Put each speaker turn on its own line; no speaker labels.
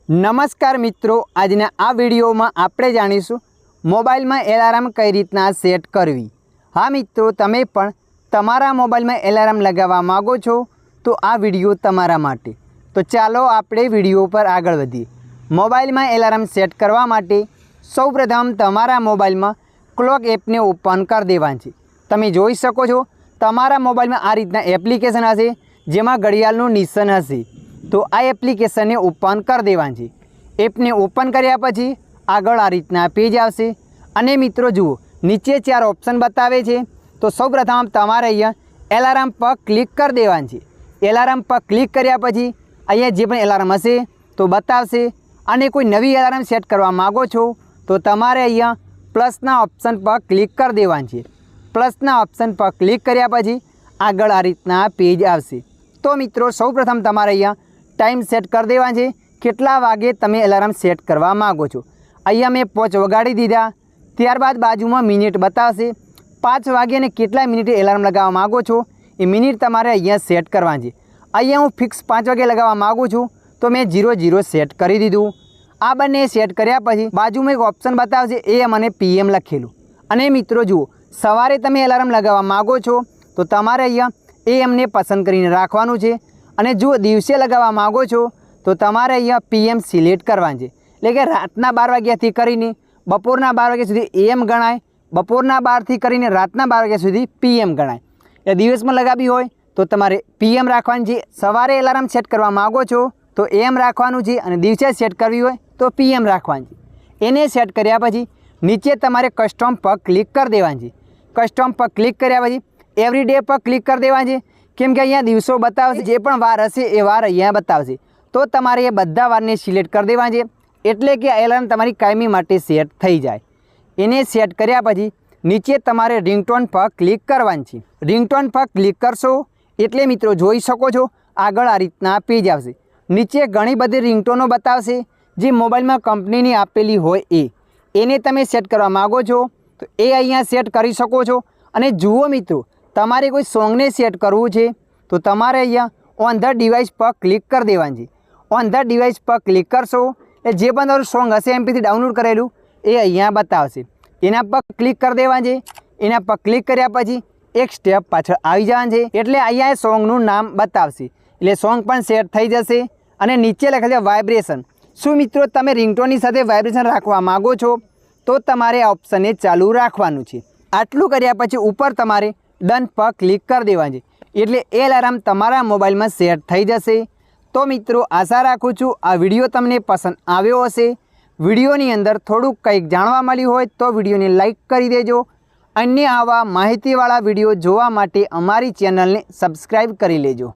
नमस्कार मित्रों, आजना आ विडियो में आपणे जाणीशुं मोबाइल में एलार्म कई रीतना सेट करवी। हाँ मित्रों, तमे पण तमारा मोबाइल में एलार्म लगावा मांगो छो तो आ विडियो तमारा माटे। तो चालो आपणे विडियो पर आगळ वधीए। मोबाइल में एलार्म सेट करवा माटे सौप्रथम तमारा मोबाइल में क्लॉक एप ने ओपन कर देवानी छे। तमे जोई शको छो तमारा मोबाइल में आ रीतना एप्लिकेशन हशे जेमां घड़ियाळनुं निशान हशे। तो आ एप्लिकेशन ने ओपन कर देवानी छे। एप ने ओपन कर्या पछी आगळ आ रीतना पेज आवशे अने मित्रों जुओ नीचे 4 ऑप्शन बतावे छे। तो सौप्रथम तमारे अहींया एलार्म पर क्लिक कर देवानी छे। एलार्म पर क्लिक कर्या पछी अहींया जे पण एलार्म हशे तो बतावशे अने कोई नवी एलार्म सेट करवा मांगो छो तो तमारे अहींया प्लसना ऑप्शन पर क्लिक कर देवानी छे। प्लसना ऑप्शन पर क्लिक कर्या पछी आगळ आ रीतना पेज आवशे। तो मित्रों सौप्रथम तमारे अहींया टाइम सेट कर देवानी छे, केटला वागे तमे एलार्म सेट करवा मांगो छो। अहींया मैं 5 वगाड़ी दीधा। त्यारबाद बाजुमां मिनिट बतावशे 5 वागे ने केटला मिनिटे एलार्म लगावा मांगो छो ए मिनिट तमारे अहींया सेट करवानी छे। अहींया हूँ फिक्स 5 वागे लगावा मांगू छूँ तो मैं 00 सेट करी दीधुं। आ बने सेट कर्या पछी बाजुमां एक ऑप्शन बतावशे AM अने PM लखेलुं। अने मित्रों जुओ सवारे तमे एलार्म लगावा मांगो छो तो तमारे अहींया AM ने पसंद करीने राखवानुं छे अने जो दिवसे लगावा मांगो छो तो तमारे अहींया PM सिलेक्ट करवानुं छे। एटले के रातना 12 वाग्याथी करीने बपोરના 12 वाग्या सुधी AM गणाय, बपोરના 12 थी करीने रातना 12 वाग्या सुधी PM गणाय। ए दिवसमां लगावी होय तो तमारे PM राखवानी छे। सवारे एलार्म सेट करवा मांगो छो तो AM राखवानुं छे अने दिवसे सेट करवी होय तो PM राखवानी छे। एने सेट कर्या पछी नीचे तमारे कस्टम पर क्लिक कर देवानी छे। कस्टम पर क्लिक कर्या पछी एवरीडे पर क्लिक कर देवानी छे, केम के अहींया दिवसों बतावशे, जे पण वार हशे ए वार अहींया बतावशे। तो तमारे ए बधा वारने सिलेक्ट कर देवानी छे एटले के एलार्म तमारी कायमी माटे सेट थई जाय। एने सेट कर्या पछी नीचे तमारे रिंगटोन पर क्लिक करवानी छे। रिंगटोन पर क्लिक करशो एटले मित्रों जोई शको छो आगळ आ रीतना पेज आवशे। नीचे घणी बधी रिंगटोनो बतावशे जे मोबाइल में कंपनीनी आपेली होय एने तमे सेट करवा मांगो छो तो ए अहींया सेट करी शको छो। अने जुओ मित्रों तमारे कोई सॉन्ग ने सेट करवुं छे तो तमारे अहींया ऑन ध डिवाइस पर क्लिक कर देवानी छे। ऑन ध डिवाइस पर क्लिक करशो ए जे पण तमारुं सॉन्ग हशे MP थी डाउनलॉड करेलुं ए अहींया बतावशे। एना पर क्लिक कर देवानी छे। एना पर क्लिक कर्या पछी एक स्टेप पाछळ आवी जवानुं छे एटले अहींया सॉन्गनुं नाम बतावशे। एटले सॉन्ग पण सेट थई जशे अने नीचे लखेल छे वाइब्रेशन। शुं मित्रों तमे रिंगटोननी साथे वाइब्रेशन राखवा मांगो छो तो तमारे आ ऑप्शनने चालू राखवानुं छे। आटલું કર્યા પછી ઉપર તમારે ડન પર ક્લિક કરી દેવાની છે એટલે એ એલાર્મ તમારા મોબાઈલમાં સેટ થઈ જશે। તો મિત્રો આશા રાખું છું આ વિડીયો તમને પસંદ આવ્યો હશે। વિડીયોની અંદર થોડુંક કંઈક જાણવા મળ્યું હોય તો વિડીયોને લાઈક કરી દેજો। અન્ય આવા માહિતીવાળા વિડીયો જોવા માટે અમારી ચેનલને સબસ્ક્રાઈબ કરી લેજો।